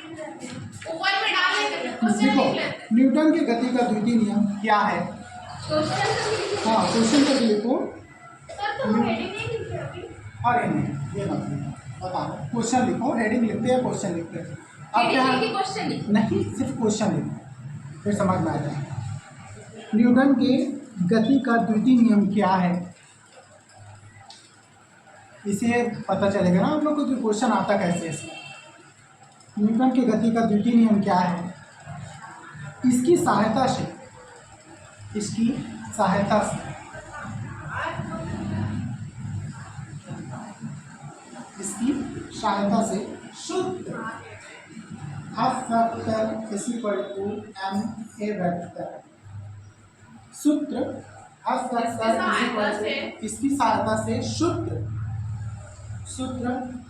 ऊपर में डाल देते हैं, क्वेश्चन देखो लिख लेते हैं। न्यूटन के गति का द्वितीय नियम क्या है? क्वेश्चन तो लिख हाँ, क्वेश्चन तक लिखो। सर तुम हेडिंग नहीं लिखे अभी? अरे नहीं, ये मत लिखो, बताओ। क्वेश्चन लिखो, हेडिंग लिखते हैं, क्वेश्चन लिखते हैं। अब क्या हेडिंग लिखी, क्वेश्चन लिखी। नहीं, सिर्फ क्वेश्चन लिखो, फिर समझ में आ जाएगा। न्यूटन के गति का द्वितीय नियम क्या है? इसे पता चलेगा ना आप लोग को कि क्वेश्चन आता कैसे है इसका। न्यूटन की गति का द्वितीय नियम क्या है? इसकी सहायता से इसकी सहायता से शुद्ध F vector is equal to m a vector. सूत्र F vector is equal to इसकी सहायता से सूत्र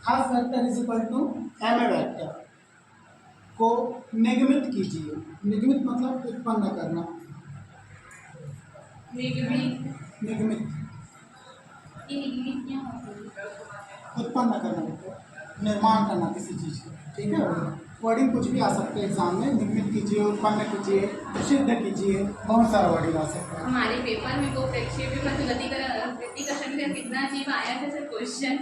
F vector is equal to m a vector को निगमित कीजिए। निगमित मतलब उत्पन्न करना। निगमित उत्पन्न करना मतलब निर्माण करना किसी चीज़ का, ठीक है। वर्डिंग कुछ भी आ सकता है एग्जाम में। निगमित कीजिए, उत्पन्न कीजिए, सिद्ध कीजिए, बहुत सारा वर्डिंग आ सकता है। हमारे पेपर में वो प्रक्षेप में गति का शक्ति कितना अजीब आया था सर क्वेश्चन।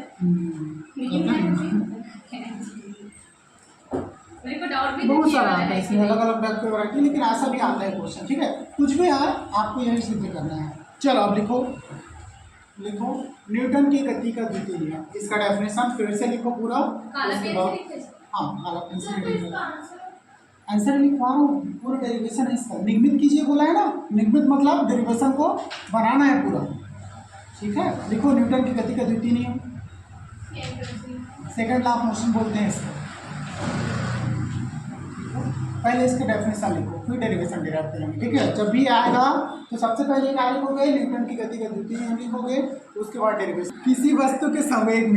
मेरे को डाउट भी बहुत सारा आता है इसमें, अलग अलग टाइप के वैरायटी, लेकिन ऐसा भी आता है क्वेश्चन, ठीक है। कुछ भी आए आपको यही सिद्ध करना है। चलो अब लिखो न्यूटन की गति का द्वितीय नियम। इसका डेफिनेशन फिर से लिखो पूरा। हाँ, काला पेंसिल आंसर लिखवा रहा हूँ, पूरा डेरिवेशन है इसका। निगमित कीजिए बोला है ना, निगमित मतलब डेरिवेशन को बनाना है पूरा, ठीक है। लिखो न्यूटन की गति का द्वितीय नियम, सेकंड लॉ ऑफ मोशन बोलते हैं इसको। पहले इसके डेफिनेशन लिखो, फिर डेरिवेशन डिराइव करेंगे, ठीक है। जब भी आएगा तो सबसे पहले क्या लिखोगे? न्यूटन की गति का द्वितीय नियम लिखोगे, उसके बाद डेरिवेशन। किसी वस्तु के संवेग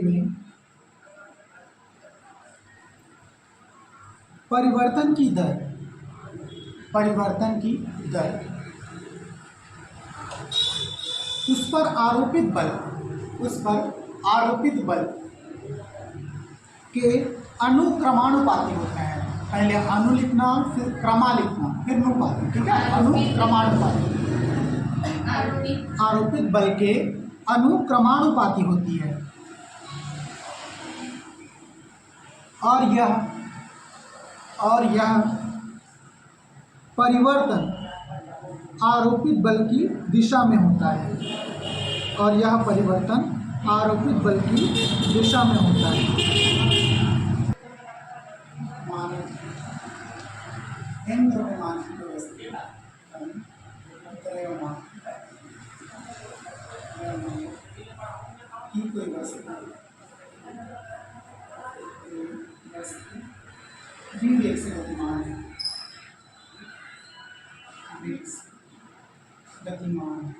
में परिवर्तन की दर उस पर आरोपित बल के अनुक्रमानुपाती होता है। पहले अनु लिखना, फिर क्रमा लिखना, फिर अनुपाती, ठीक है। अनुक्रमानुपाती आरोपित बल के अनुक्रमानुपाती होती है, और यह परिवर्तन आरोपित बल की दिशा में होता है, गतिमान।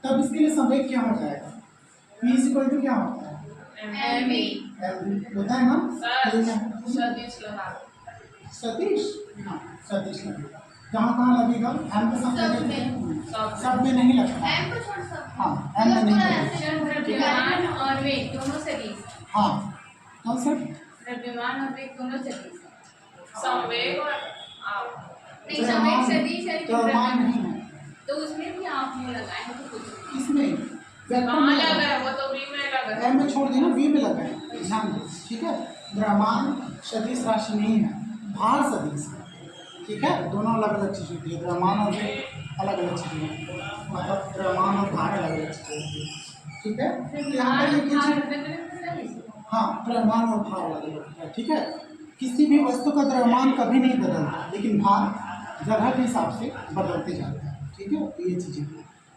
तब इसके लिए संवेग क्या हो जाएगा? v इक्वल टू क्या होता है? होता है ना सतीश। हाँ, सतीश लगेगा। कहाँ लगेगा? m के साथ सब में नहीं लगता। हाँ, m में नहीं लगेगा। और वेग दोनों सदिश। हाँ, कौन सा? द्रव्यमान और वेग दोनों सदिश। संवेग और नहीं, संवेग सदिश है, द्रव्यमान नहीं है, तो उसमें भी आप वो लगाए हैं तो कुछ इसमें कहाँ लगा है? वो तो v में लगा है। m में छोड़ देना, v में लगा है, ध्यान दो, ठीक है। द्रव्यमान सदिश राशि नहीं है, भार सदिश है, ठीक है। दोनों अलग अलग चीज़ होती है, द्रव्यमान और वेग अलग अलग चीज़ें होती है, मतलब द्रव्यमान और भार अलग अलग चीज़ें होती है, ठीक है। यहाँ पर ये कीजिए, हाँ, द्रव्यमान और भार अलग अलग होता है, ठीक है। किसी भी वस्तु का द्रव्यमान कभी नहीं बदलता, लेकिन भार जगह के हिसाब से बदलते जाते हैं, ठीक है। तो ये चीज़ें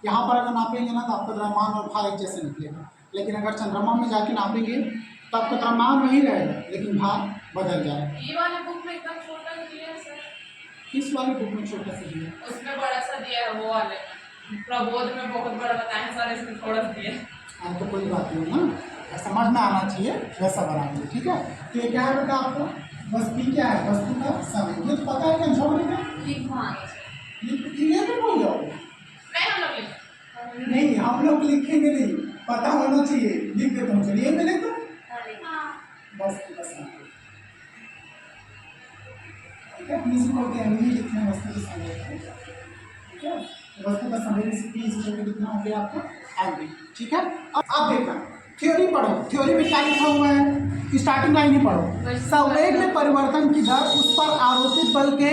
यहाँ पर अगर नापेंगे ना तो आपका द्रव्यमान और भार एक जैसे निकलेगा, लेकिन अगर चंद्रमा में जाके नापेंगे तो आपका द्रव्यमान वही रहेगा, लेकिन भार बदल जाएगा। ये वाले बुक में एकदम छोटा दिया है सर। किस वाले बुक में छोटा सा दिया? उसमें बड़ा सा दिया है, वो वाले प्रबोध में बहुत बड़ा बताया सर, इसमें थोड़ा सा दिया है। हाँ, तो कोई बात नहीं ना, समझ में आना चाहिए, वैसा बनाएंगे, ठीक है। तो ये क्या है बेटा आपको? बस पी क्या है? वस्तु का समय। ये तो पता है क्या? छोड़ देंगे, लिखवा ये भी भूल जाओगे। नहीं हम लोग नहीं, हम लोग लिखेंगे नहीं, पता होना चाहिए, लिख देता हूँ। चलिए मैं लिख दूँ, बस बस ठीक है। किसी को क्या नहीं लिखना है, वस्तु की समय, ठीक है, वस्तु का समय इसी जगह लिखना हो गया आपको आगे, ठीक है। अब आप देखना थ्योरी पढ़ो, थ्योरी में क्या लिखा हुआ है, स्टार्टिंग लाइन ही पढ़ो। संवेग में परिवर्तन की दर उस पर आरोपित बल के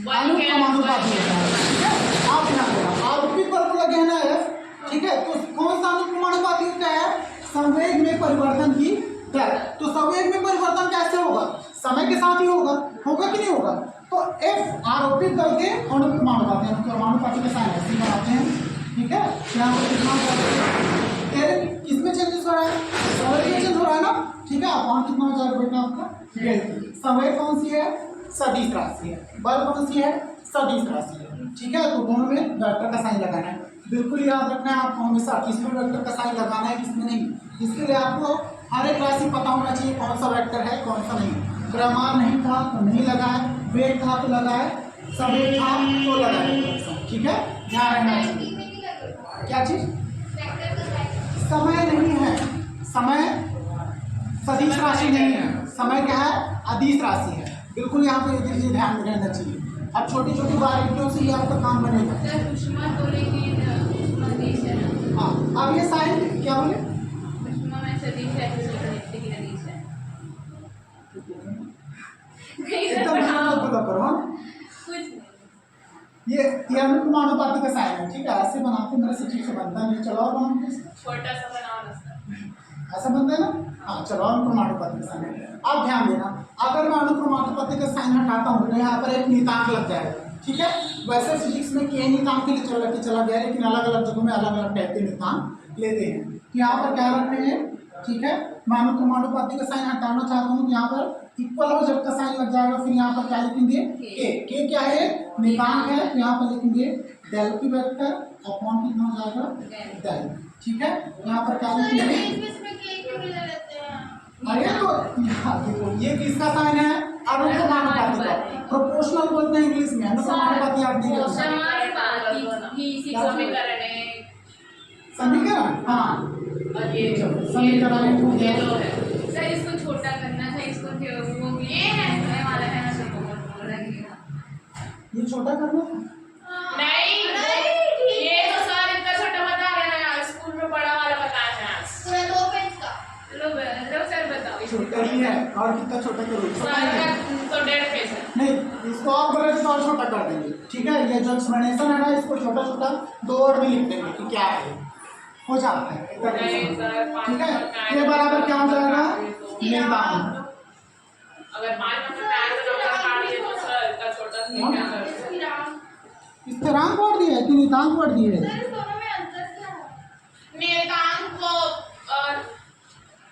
अनुपाती होता है, ठीक है। आप ध्यान देना, आरोपित बल को लगे है ना F, ठीक है, तो कौन सा अनुपाती होता है, संवेग में परिवर्तन की दर। तो संवेग में परिवर्तन कैसे होगा, समय के साथ ही होगा, होगा कि नहीं होगा। तो F आरोपित बल के अनुपाती के साथ ऐसे बनाते हैं, ठीक है। यहाँ पर कितना किसमें चेंजेस हो रहा है, समय में चेंज हो रहा है ना, ठीक है। अपॉन कितना हो जाएगा बेटा आपका, समय कौन सी है, सदिश राशि है, बल कौन सी है, सदिश राशि है, ठीक है। तो दोनों में वेक्टर का साइन लगाना है, बिल्कुल याद रखना है आपको हमेशा, किसमें वेक्टर का साइन लगाना है किसमें नहीं। इसके लिए आपको हर एक राशि पता होना चाहिए कौन सा वेक्टर है कौन सा नहीं। द्रव्यमान नहीं था तो नहीं लगा है, वेग था तो लगा है, संवेग था तो लगा है, ठीक है, ध्यान रखना चाहिए। क्या चीज, समय नहीं है, समय सदिश राशि नहीं है, समय क्या है, अदिश राशि है, बिल्कुल यहाँ पे ये ध्यान में रहना चाहिए। अब छोटी छोटी बारीकियों से ही आपका काम बनेगा। हाँ, अब ये साइन क्या बोले, एकदम बोला करो, ये अनुपाती का साइन है, ठीक है। ऐसे बनाते मेरे से ठीक से बनता नहीं, चलो और बनाओ, छोटा सा बनाओ, ऐसा बनता है ना। हाँ चलो, अनुक्रमानुपाती का साइन है। अब ध्यान देना, अगर मैं अनुक्रमानुपाती का साइन हटाता हूँ तो यहाँ पर एक नियतांक लग जाएगा, ठीक है। वैसे फिजिक्स में के नियतांक के लिए चला गया, लेकिन अलग अलग जगहों में अलग अलग टाइप के नियतांक लेते हैं। तो यहाँ पर क्या रख रहे हैं, ठीक है, मैं अनुक्रमानुपाती का साइन हटाना चाहता हूँ, यहाँ पर इक्वल हो जब का साइन लग जाएगा, फिर यहाँ पर क्या लिखेंगे, के क्या है, नियतांक है, तो यहाँ पर लिखेंगे डेल की वेक्टर अपॉन कितना हो जाएगा, डेल, ठीक है। यहाँ पर क्या लिखेंगे, अरे तो देखो ये किसका साइन है, अनुक्रमानुपाती का, प्रोपोर्शनल बोलते हैं इंग्लिश में, अनुक्रमानुपाती आप नहीं कर समीकरण, हाँ समीकरण हो गया। सर इसको छोटा करना था, इसको वो ये है वाला है ना, ये छोटा करना नहीं, ये तो सर इतना छोटा बता रहे हैं, स्कूल में बड़ा वाला बताया है, पूरा 2 पेज का। लो सर बताओ, छोटा ही है, और कितना छोटा करो, छोटा ही है तो 1.5 पेज है। नहीं, इसको आप बोले तो और छोटा कर देंगे, ठीक है। ये जो एक्सप्लेनेशन है ना, इसको छोटा छोटा 2 वर्ड में लिख देंगे कि क्या है, हो जाता है, ठीक है। ये बराबर क्या हो जाएगा, नियतांक। अगर 5 नंबर में आए तो नंबर काट दिए तो सर इतना छोटा स्थिरांक वर्ड दिया है कि नियतांक वर्ड दिया है, नियतांक को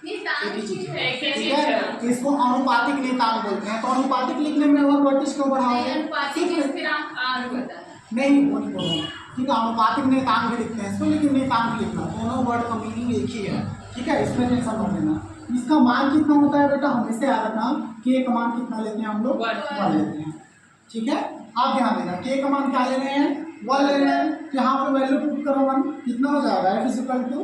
ठीक है। इसको अनुपातिक नियतांक बोलते हैं। तो अनुपातिक लिखने में और वर्टिस क्यों बढ़ाओगे, नहीं वो नहीं बोलो, ठीक है। अनुपातिक नियतांक भी लिखते हैं इसको, लेकिन नियतांक लिखना, दोनों वर्ड का मीनिंग एक ही है, ठीक है। इसमें टेंशन मत लेना। इसका मान कितना होता है बेटा, हमेशा याद रखना, के का मान कितना लेते हैं हम लोग, 1 लेते हैं, ठीक है। आप ध्यान देना, के का मान क्या ले रहे हैं, 1 ले रहे हैं, यहाँ पे वैल्यू पुट करो 1, कितना हो जाएगा, F = 1 तो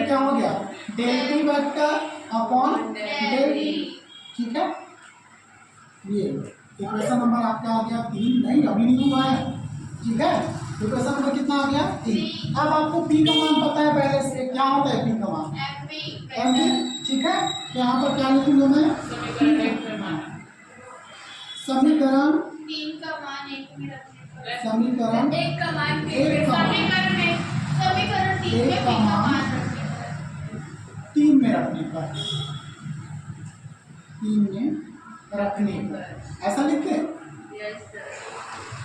क्या हो गया, del T vector upon del T, ठीक है। ये इक्वेशन नंबर आपका आ गया 3, नहीं अभी नहीं हुआ है, ठीक है। इक्वेशन नंबर कितना आ गया, 3। अब आपको पी का मान पता है पहले से, क्या होता है पी का मान, एम पी, ठीक है। तो यहाँ पर क्या लिखूंगा मैं, समीकरण 3 का मान 1 में रखने, समीकरण 1 का मान समीकरण 3 में का मान 3 में रखने पर, 3 में रखने पर, ऐसा लिखते हैं,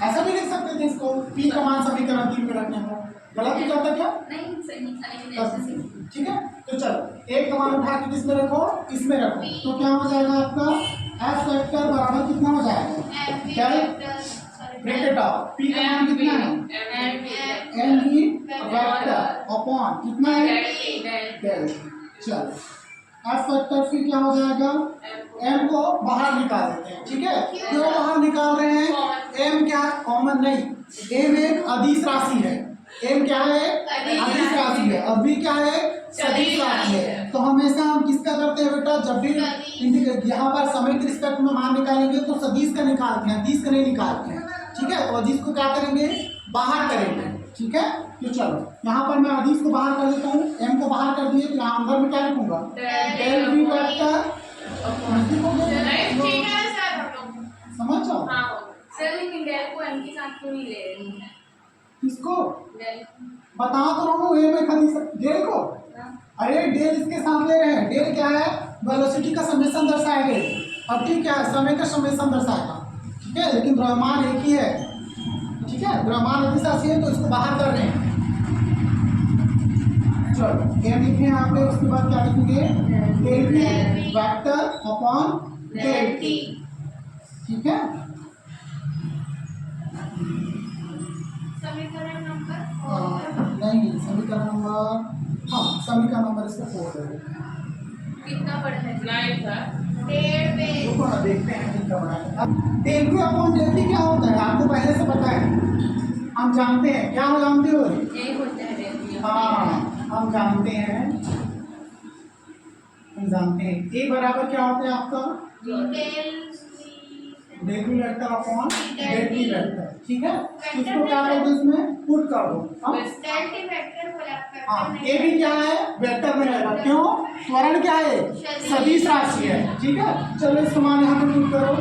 ऐसा भी लिख सकते थे इसको, पी का मान समीकरण 3 में रखने पर, गलत हो जाता क्या, नहीं सही, ठीक है। तो चलो 1 का मान उठा के किसमें रखो, इसमें रखो, तो क्या हो जाएगा आपका, एफ वेक्टर बराबर कितना हो जाएगा, ब्रैकेट ऑफ पी का मान कितना है, एम बी वेक्टर अपॉन कितना है, डेल। चलो एफ वेक्टर फिर क्या हो जाएगा, एम को बाहर निकाल देते हैं, ठीक है। क्यों बाहर निकाल रहे हैं, एम क्या कॉमन नहीं, एम एक अदिश राशि है, एम क्या है? अदिश राशि है। अभी क्या है? सदिश राशि है। तो हमेशा हम किसका करते हैं बेटा? जब भी यहाँ पर समय के रिस्पेक्ट में मान निकालेंगे तो सदिश का निकालते हैं, अदिश का नहीं निकालते हैं, ठीक है। तो अदिश को क्या करेंगे? बाहर करेंगे, ठीक है। तो चलो यहाँ पर मैं अदिश को बाहर कर देता हूँ, एम को बाहर कर दिए, तो यहाँ अंदर में क्या लिखूंगा? Del V vector. समझ जाओ सर लेकिन डेल को एम के साथ क्यों नहीं ले रहे हैं? किसको? डेल बता तो रहा हूँ, ए में खरीद डेल को। अरे डेल इसके साथ ले रहे हैं। डेल क्या है? वेलोसिटी का समेशन दर्शाएगा। अब ठीक है, समय का समेशन दर्शाएगा, ठीक है। लेकिन द्रव्यमान एक ही है, ठीक है। द्रव्यमान अदिश राशि है तो इसको बाहर कर रहे हैं। चलो क्या लिखे यहाँ पे? उसके बाद क्या लिखेंगे? Del V vector upon del T, ठीक है। समीकरण नंबर नहीं, समीकरण नंबर, हाँ समीकरण नंबर इसका 4 है। कितना पढ़ा है? 9 था। रुको ना, देखते हैं कितना बड़ा है। अब del V upon del T क्या होता है? आपको पहले से पता है, हम जानते हैं। क्या हो जानते हो? ए होता है डेल वी। हाँ हम जानते हैं, ए बराबर क्या होता है आपका? Del V vector upon del T vector, ठीक है। इसको क्या कर दो? इसमें पुट कर दो। हाँ ए भी क्या है? वेक्टर में रहेगा। क्यों? त्वरण क्या है? सदिश राशि है, ठीक है। चलो इसको मान यहाँ पे पुट करो,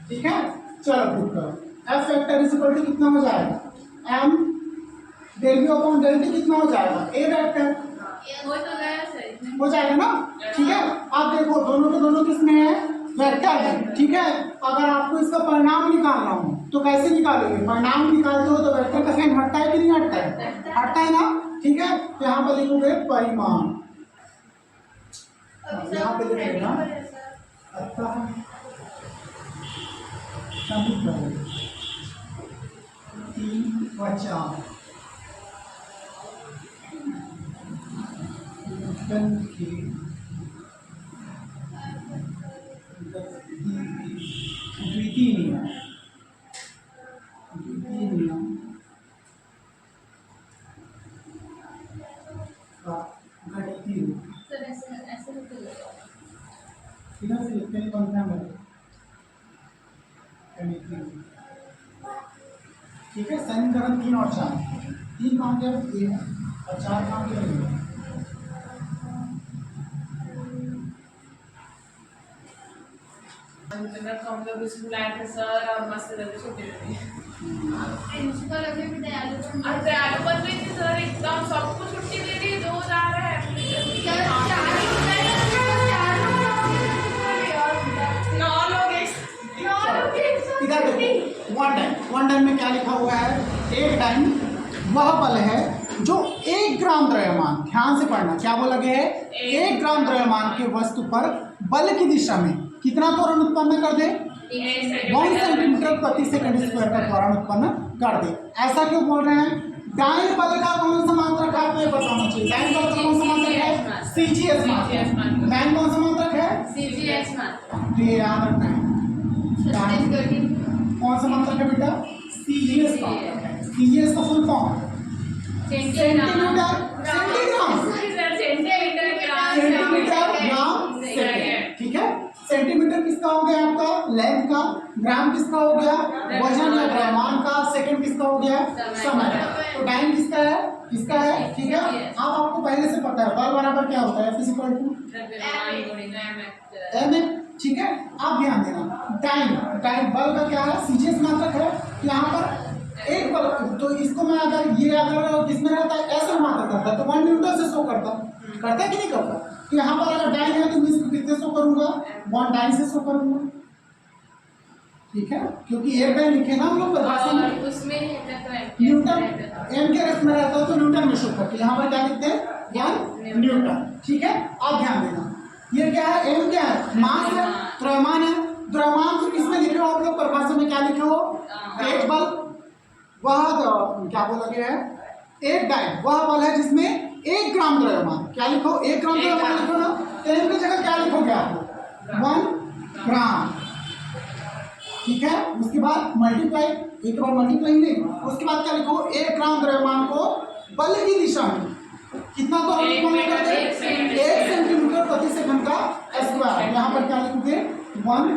ठीक है। चलो पुट करो। F vector is equal to कितना हो जाएगा? M del V upon del T कितना हो जाएगा? ए वेक्टर वो तो गया सर। हो जाएगा ना, ठीक है। आप देखो दोनों के दोनों किसमें है? वेक्टर है, ठीक है। अगर आपको इसका परिणाम निकालना हो तो कैसे निकालोगे? परिणाम निकालते हो तो वेक्टर का साइन हटता है कि नहीं हटता है? हटता है ना, ठीक है। तो यहाँ पर लिखोगे परिमाण, यहाँ पे लिखेगा अतः समीकरण 3 व 4 के द्वितीय नियम का गणितीय रूप। सर ऐसे लिखते हैं। इधर से लिखते हैं कौन सा है? गणितीय रूप, ठीक है। समीकरण 3 और 4, 3 काम क्या है और 4 काम क्या है? हम लोग स्कूल आए थे सर, और मस्त लगे छोटे प्रिंसिपल अभी भी दयालु दयालुपन भी थी सर, एकदम सबको छुट्टी दे दी, 2 जा रहे हैं। इधर देखो, वन टाइम में क्या लिखा हुआ है? एक टाइम वह बल है जो 1 ग्राम द्रव्यमान, ध्यान से पढ़ना, क्या बोला गया है? 1 ग्राम द्रव्यमान के वस्तु पर बल की दिशा में कितना त्वरण उत्पन्न कर दे? 1 सेंटीमीटर प्रति सेकंड स्क्वायर का त्वरण उत्पन्न कर दे। ऐसा क्यों बोल रहे हैं? दाएं बल का कौन सा मात्रक है? आपको ये बताना चाहिए। दाएं बल का कौन सा मात्रक है? सीजीएस मात्रक। दाएं कौन सा मात्रक है? सीजीएस मात्रक। ये याद रखना है। कौन सा मात्रक है बेटा? सीजीएस मात्रक है। सीजीएस का full form centimetre gram second, ठीक है। सेंटीमीटर किसका हो गया? आपका लेंथ का। ग्राम किसका हो गया? वजन या द्रव्यमान का। सेकंड किसका हो गया? समय का। तो टाइम किसका है? इसका है, ठीक है। अब आपको पहले से पता है बल बराबर क्या होता है? फिजिकल टू एम, ठीक है। आप ध्यान देना, टाइम बल का क्या है? सीजीएस मात्रक है। यहाँ पर एक बल, तो इसको मैं अगर ये अगर किसमें रहता है? ऐसे मात्रक करता है तो 1 न्यूटन से शो करता है कि नहीं करता? तो यहाँ पर अगर डाइन है तो मैं इसको कितने शो करूंगा? 1 डाइन से शो करूंगा, ठीक है। क्योंकि एक डाइन लिखे ना हम लोग परिभाषा में, उसमें न्यूटन एम के रस में रहता है तो न्यूटन में शो करते हैं। यहाँ पर क्या लिखते हैं? 1 न्यूटन, ठीक है। आप ध्यान देना, ये क्या है? एम क्या है? मास है, द्रव्यमान है। द्रव्यमान को किसमें लिखे हो आप लोग? परिभाषा में क्या लिखे हो? एक बल, वह क्या बोला गया है? एक डाइन वह बल है जिसमें 1 ग्राम द्रव्यमान, क्या लिखो? 1 ग्राम द्रव्यमान लिखो ना। एम की जगह क्या लिखोगे आप? 1 ग्राम, ठीक है। उसके बाद मल्टीप्लाई, एक बार मल्टीप्लाई नहीं, उसके बाद क्या लिखो, 1 ग्राम द्रव्यमान को बल की दिशा में कितना त्वरण उत्पन्न करते हैं, 1 सेंटीमीटर प्रति सेकंड का स्क्वायर। यहाँ पर क्या लिखोगे, 1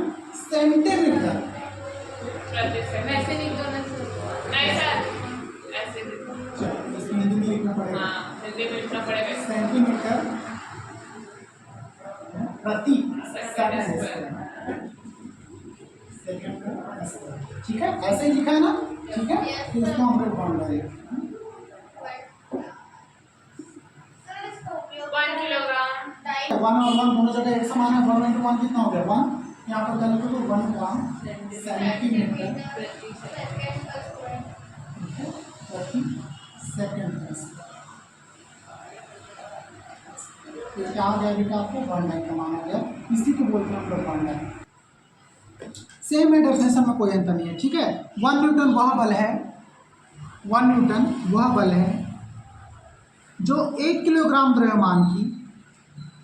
सेंटीमीटर प्रति सेकंड। वैसे नहीं करना नहीं सर, ऐसे लिखो। चलो इसको हिंदी में लिखना पड़ेगा, हाँ, हिंदी में लिखना पड़ेगा। सेंटीमीटर प्रति सेकंड सेकंड स्क्वायर, सेकंड का स्क्वायर। ठीक है, ऐसे ही लिखा है ना, ठीक है। तो इसको हम लोग बांध रहे हैं 1 किलोग्राम। 1 और 1 दोनों जगह एक समान है। 1 into 1 कितना हो गया, 1। यहाँ पर क्या लिखो, तो 1 ग्राम सेंटीमीटर प्रति सेकंड का स्क्वायर। तो क्या हो गया बेटा, आपको 1 का मान हो गया। इसी को बोलते हैं हम लोग 1। सेम है, डेफिनेशन में कोई अंतर नहीं है, ठीक है। 1 न्यूटन वह बल है, 1 न्यूटन वह बल है जो 1 किलोग्राम द्रव्यमान की,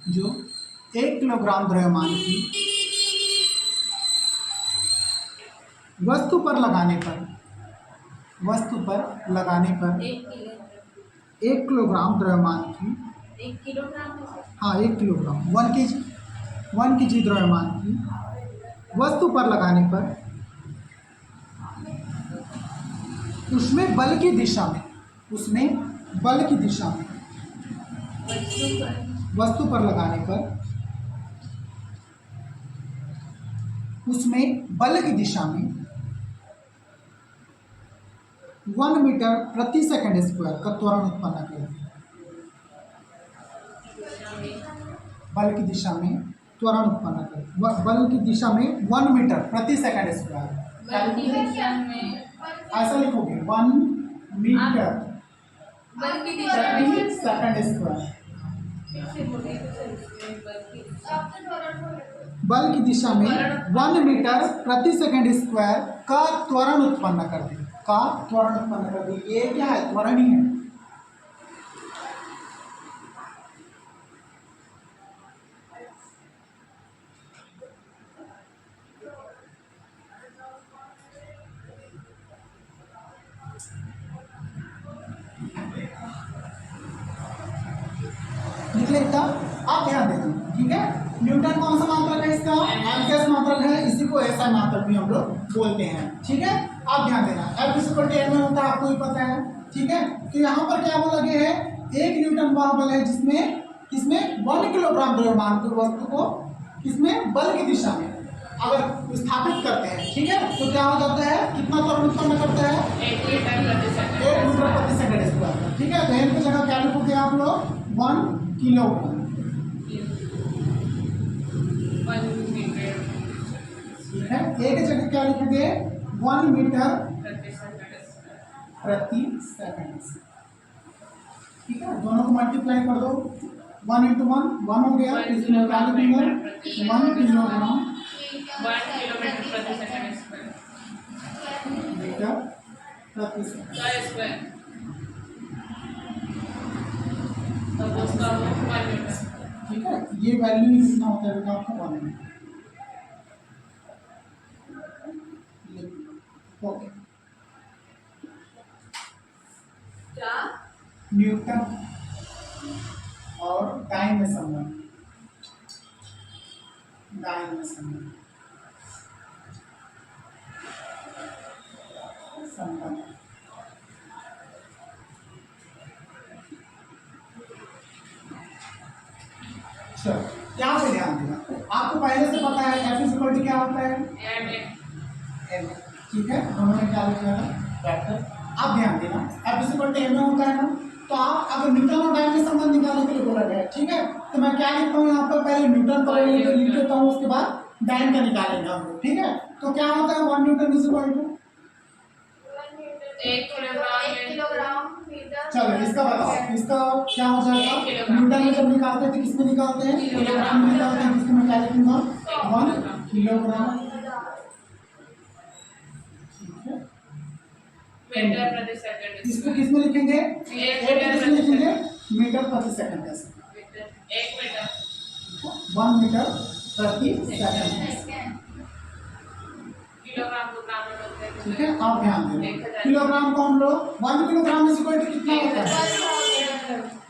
जो 1 किलोग्राम द्रव्यमान की वस्तु पर लगाने पर, वस्तु पर लगाने पर 1 किलोग्राम द्रव्यमान की, 1 किलोग्राम है। हाँ 1 किलोग्राम 1 केजी द्रव्यमान की वस्तु पर लगाने पर उसमें बल की दिशा में, उसमें बल की दिशा में, वस्तु पर लगाने पर उसमें बल की दिशा में 1 मीटर प्रति सेकंड स्क्वायर का त्वरण उत्पन्न करें। बल की दिशा में त्वरण उत्पन्न करें, बल की दिशा में 1 मीटर प्रति सेकंड स्क्वायर। बल की दिशा में ऐसा लिखोगे 1 मीटर बल की दिशा प्रति में सेकंड स्क्वायर। कैसे बोले तो सर, बल की दिशा में 1 मीटर प्रति सेकंड स्क्वायर का त्वरण उत्पन्न कर दे, का त्वरण उत्पन्न कर दे। ये क्या है, त्वरण ही है। निकले इसका, आप ध्यान देना, ठीक है। न्यूटन कौन सा मात्रक है, इसका एमकेएस मात्रक है, इसी को ऐसा मात्रक भी हम लोग बोलते हैं, ठीक है। आप ध्यान देना, F इक्वल टू m में होता है, आपको ही पता है, ठीक है। तो यहाँ पर क्या बोला गया है, 1 न्यूटन वह बल है जिसमें किसमें 1 किलोग्राम द्रव्यमान की वस्तु को किसमें बल की दिशा में अगर स्थापित करते हैं, ठीक है, तो क्या हो जाता है, कितना त्वरण उत्पन्न करता है, 1 मीटर प्रति सेकंड। 1 मीटर प्रति सेकंड स्क्वायर, ठीक है। तो एम की जगह क्या लिखोगे आप लोग, 1 किलोग्राम, 1 मीटर ठीक है। एक जगह क्या लिखोगे, 1 मीटर प्रति सेकंड। प्रति सेकंड, ठीक है। दोनों को मल्टीप्लाई कर दो, 1 into 1 1 हो गया, इसमें क्या लिखूंगा, 1 किलोग्राम 1 किलोमीटर प्रति सेकंड स्क्वायर। मीटर प्रति सेकंड, स्क्वायर तो उसका 1 मीटर। ठीक है। ये वैल्यू कितना होता है बेटा, आपको 1 मीटर, ओके। क्या न्यूटन और टाइम में संबंध, टाइम में संबंध, चलो यहाँ पे ध्यान देना, आपको पहले से पता है F इक्वल टू क्या होता है, m, ठीक है। दोनों में क्या लिखा है, वेक्टर। आप ध्यान देना, F इक्वल टू m होता है ना, तो आप अगर न्यूटन और टाइम में संबंध निकालने के लिए बोला गया है, ठीक है। तो मैं क्या लिखता हूँ यहाँ पर, पहले न्यूटन का लिख लेता हूँ, उसके बाद टाइम का निकालेंगे हम लोग, ठीक है। तो क्या होता है, 1 newton is equal to 1 kilogram. चलो इसका बताओ, इसका क्या हो जाएगा, न्यूटन में जब निकालते हैं तो किसमें निकालते हैं, किलोग्राम में निकालते हैं, किसमें मैं क्या लिखूंगा, 1 किलोग्राम, मीटर प्रति सेकंड। इसको किसमें लिखेंगे, किसमें लिखेंगे, मीटर प्रति सेकंड का, 1 मीटर 1 मीटर प्रति सेकंड, किलोग्राम ठीक है, आप ध्यान दें। किलोग्राम को हम लोग 1 किलोग्राम इज इक्वल टू कितना होता है?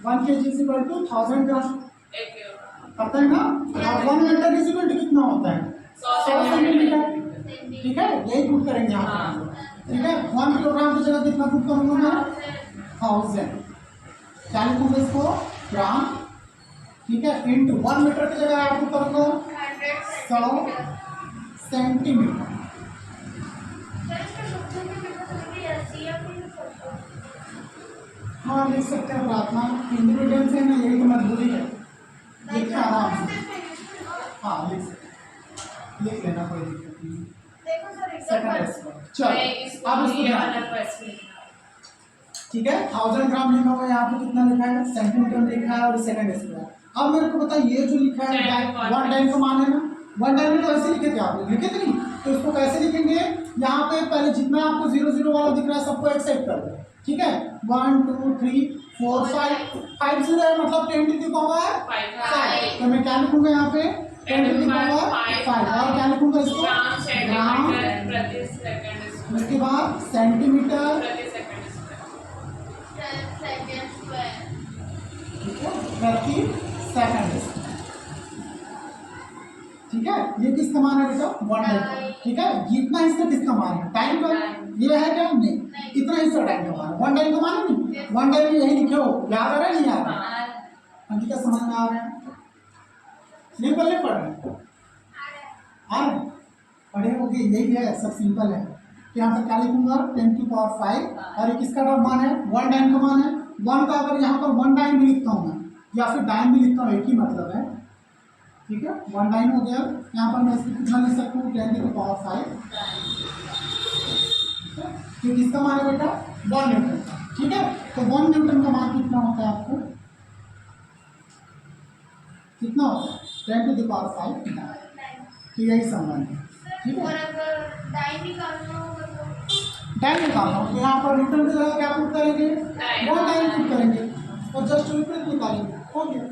1 kg इज इक्वल टू 1000 ग्राम, पता है ना? और 1 मीटर इज इक्वल टू कितना होता है? 100 सेंटीमीटर। ठीक है, यही पुट करेंगे यहाँ पर। ठीक है, 1 किलोग्राम की जगह कितना पुट करूँगा मैं? 1000। क्या लिखूंगा इसको? ग्राम। ठीक है, इंटू 1 मीटर की जगह आप पुट करूँगा 100 सेंटीमीटर। हाँ, लिख सकते हैं प्रार्थना, इंडिविजुअल से ना, यही तो मजबूरी है। लिखिए आराम से। हाँ, लिख सकते हैं, लिख लेना, कोई दिक्कत नहीं। चलो अब इसको ध्यान। ठीक है, 1000 ग्राम लिखा हुआ है, यहाँ पे कितना लिखा है? सेंटीमीटर में लिखा है और सेकंड स्क्वायर। अब मेरे को बताइए, ये जो लिखा है 1 टाइम का मान है ना, 1 टाइम में तो ऐसे लिखे थे आप लोग, लिखे थे नहीं? तो इसको कैसे लिखेंगे? यहाँ पे पहले जितना आपको 0 वाला दिख रहा है सबको एक्सेप्ट कर दो। ठीक है, 1 2 3 4 5 0 है, मतलब 10 टू द पावर 5। तो मैं क्या लिखूंगा यहाँ पे? 10 टू द पावर 5। और क्या लिखूंगा इसको? ग्राम प्रति सेकंड। उसके बाद सेंटीमीटर प्रति सेकंड। ठीक है, प्रति सेकंड। ठीक है, ये किसका मान है बेटा? 1 टाइम। ठीक है, जितना हिस्सा किसका मान है? टाइम का। ये है क्या? नहीं, इतना हिस्सा टाइम का मान है। 1 टाइम का मान है नहीं? 1 टाइम में यही लिखे हो, याद आ रहा है नहीं याद आ रहा? अंकिता समझ में आ रहा है? नहीं पढ़ रहे आ रहे पढ़े होगे, यही है, सब सिंपल है। तो यहाँ पर क्या लिखूंगा? 10 टू पावर 5। और ये किसका मान है? 1 टाइम का मान है। 1 का अगर यहाँ पर 1 टाइम भी लिखता हूँ मैं, या फिर टाइम भी लिखता हूँ, एक ही मतलब है। ठीक है, 1 टाइम हो गया। यहाँ पर मैं इसको कितना लिख सकता हूँ? 10 टू पावर 5। तो किसका मान है बेटा? 1 न्यूटन का। ठीक है, तो 1 न्यूटन का मान कितना होता है आपको? कितना होता है? 10 टू द पावर 5। तो यही संबंध है। ठीक है, टाइम निकालना हो तो यहाँ पर न्यूटन की जगह क्या पुट करेंगे? 1 टाइम पुट करेंगे और जस्ट विपरीत निकालेंगे, हो गया।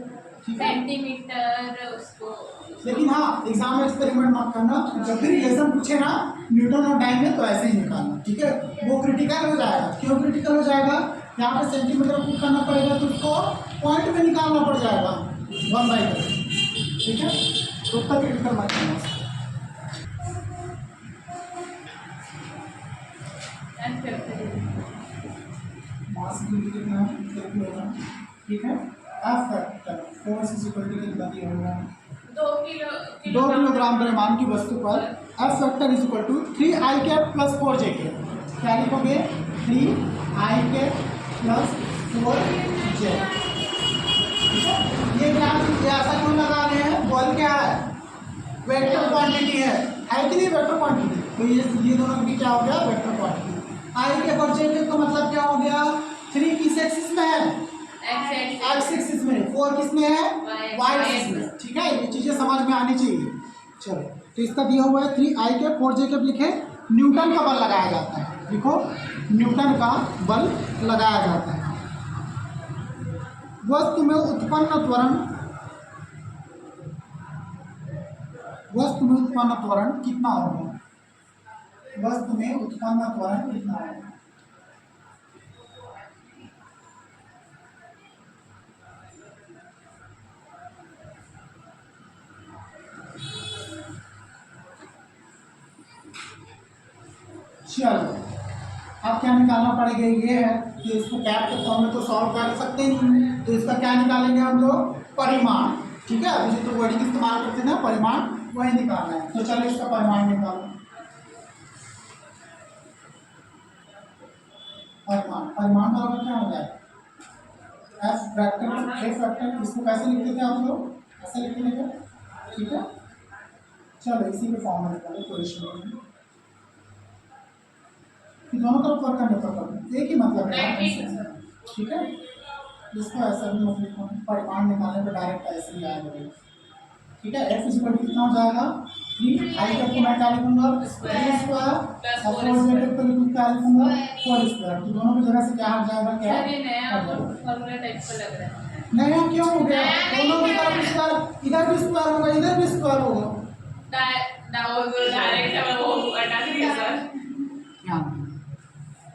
ठीक है, सेंटीमीटर उसको। लेकिन हाँ, एग्जाम में एक्सपेरिमेंट मत करना, जब भी रिलेशन पूछे ना न्यूटन और टाइम में, तो ऐसे ही निकालना। ठीक है, वो क्रिटिकल हो जाएगा। क्यों क्रिटिकल हो जाएगा? यहाँ पे सेंटीमीटर पुट करना पड़ेगा, तो उसको पॉइंट में निकालना पड़ जाएगा 1/2। ठीक है, तो उसका क्रिटिकल मत करना। मास कितना होगा? ठीक है, F factor force is equal to कितना दिया होगा? 2 किलोग्राम द्रव्यमान की वस्तु पर F factor is equal to 3i cap plus 4j cap. क्या लिखोगे? 3i cap plus 4j। ठीक है, ये क्या ऐसा क्यों लगा रहे हैं? बॉल क्या है? वेक्टर क्वांटिटी है कि नहीं? Vector quantity. तो ये दोनों की क्या हो गया? Vector quantity. आई के और जे के का मतलब क्या हो गया? 3 किस एक्सिस में है? एक्स एक्सिस में। 4 किस में है? वाई एक्सिस में। ठीक है, ये चीजें समझ में आनी चाहिए। चलो, तो इसका दिया हुआ है 3i के 4j के लिखे। न्यूटन का बल लगाया जाता है, देखो न्यूटन का बल लगाया जाता है। वस्तु में उत्पन्न त्वरण कितना होगा? वस्तु में उत्पन्न त्वरण कितना होगा? चलो, अब क्या निकालना पड़ेगा? ये है कि इसको कैप के फॉर्म में तो सॉल्व कर सकते नहीं, तो इसका क्या निकालेंगे हम लोग? परिमाण। ठीक है, अभी तो वर्डिंग इस्तेमाल करते हैं ना, परिमाण, वही निकालना है। तो चलो इसका परिमाण निकालो। परिमाण बराबर क्या हो जाएगा? F factor. इसको कैसे लिखते थे आप लोग? ऐसे लिखते थे। ठीक है, चलो इसी के फॉर्म में निकालो, कोई इशू नहीं। दोनों तरफ वर्क करने पर एक ही मतलब है। ठीक है, इसको ऐसा भी मतलब परिमाण निकालने पर डायरेक्ट ऐसे ही आएगा। ठीक है, एफ इक्वल टू कितना हो जाएगा? 3i को मैं क्या लिखूंगा? 3 स्क्वायर और 4 को क्या लिखूंगा? 4 स्क्वायर। तो दोनों की जगह से क्या हो जाएगा? क्या फॉर्मूला टाइप का लग रहा है। नया क्यों हो गया? दोनों की तरफ स्क्वायर, इधर भी स्क्वायर होगा, इधर भी स्क्वायर होगा। डायरेक्ट वो हटा दीजिए सर। हाँ,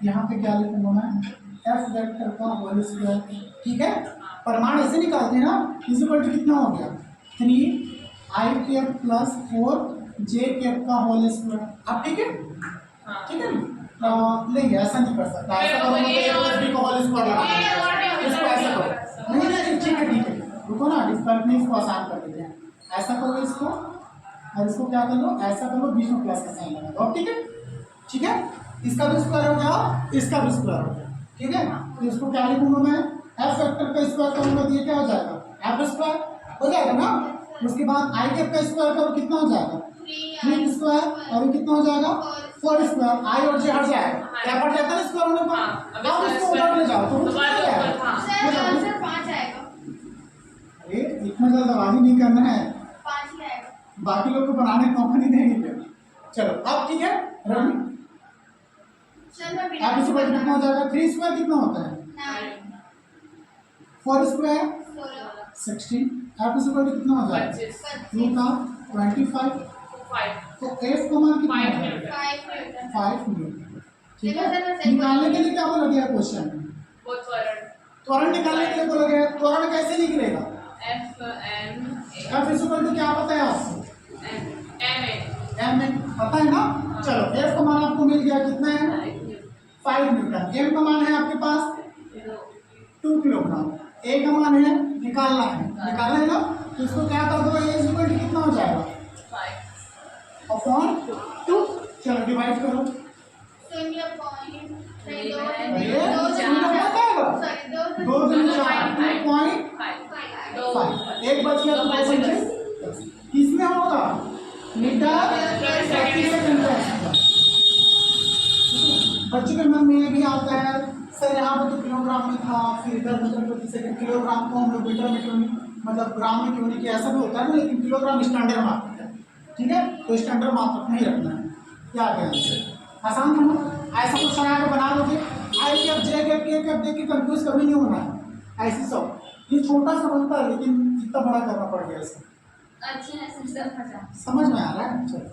यहाँ पे क्या लिखूंगा मैं, एफ वेक्टर का होल स्क्वायर, ठीक है। परिमाण ऐसे निकालते हैं ना, इज इक्वल टू कितना हो गया, 3i cap plus 4j cap का होल स्क्वायर। अब ठीक है, ठीक है नहीं ऐसा नहीं कर सकता, ऐसा करो तो a प्लस b का होल स्क्वायर लगाना, इसको ऐसा करो, नहीं नहीं ठीक है रुको ना, इस पर इसको आसान कर देते हैं, ऐसा करो इसको और इसको क्या कर लो, ऐसा कर लो, बीच में प्लस का साइन लगा दो, ठीक है, ठीक है। इसका भी स्क्वायर हो गया, इसका भी स्क्वायर हो गया, ठीक है। तो इसको क्या लिखूंगा मैं, एफ वेक्टर का स्क्वायर करूंगा तो ये क्या हो जाएगा, एफ स्क्वायर हो जाएगा ना। उसके बाद आई कैप का स्क्वायर करो, कितना हो जाएगा, 3 स्क्वायर, और ये कितना हो जाएगा 4 स्क्वायर, आई और जे हट जाएगा, क्या हट जाता है स्क्वायर होने पर, अब इसको ऊपर ले जाओ तो सर आंसर 5 आएगा, अरे इतना जल्दबाजी नहीं करना है, 5 ही आएगा, बाकी लोग को बनाने का मौका नहीं देंगे फिर। चलो अब ठीक है रवि, सर मैं बिना आप इसे बस कितना हो जाएगा, 3 स्क्वायर कितना होता है, 4 स्क्वायर 16, आप इसे बस कितना हो जाएगा, 2 का 25, तो एफ का मान कितना है, 5 न्यूटन, ठीक है। निकालने के लिए क्या बोला गया क्वेश्चन में, त्वरण निकालने के लिए बोला गया, त्वरण कैसे निकलेगा, एफ इस पर क्या पता है आपको, एम पता है ना। चलो एफ का मान आपको मिल गया, कितना है 5 न्यूटन, एम का मान है आपके पास 2 किलोग्राम, ए का मान है निकालना है ना, तो इसको क्या कर दो, ए इक्वल टू कितना हो जाएगा, 5/2, चलो डिवाइड करो, दो दूनी 4, 2.5, एक बच गया तो 2 बचे, किसमें होगा, मीटर प्रति सेकंड। बच्चों के मन में ये भी आता है सर यहाँ पर तो किलोग्राम में था, फिर इधर मीटर प्रति सेकंड, किलोग्राम को हम लोग मीटर में क्यों नहीं, मतलब ग्राम में क्यों नहीं किया, ऐसा भी होता है ना, लेकिन किलोग्राम स्टैंडर्ड मात्रक है, ठीक है, तो स्टैंडर्ड मात्रक नहीं रखना है, क्या आ गया आसान था ना, ऐसा कुछ आया तो बना लोगे, आई कैप जे कैप के कैप देख के कंफ्यूज कभी नहीं होना है, ऐसे सब ये छोटा सा बनता है लेकिन इतना बड़ा करना पड़ गया इसको, अच्छा समझ में आ रहा है। चलो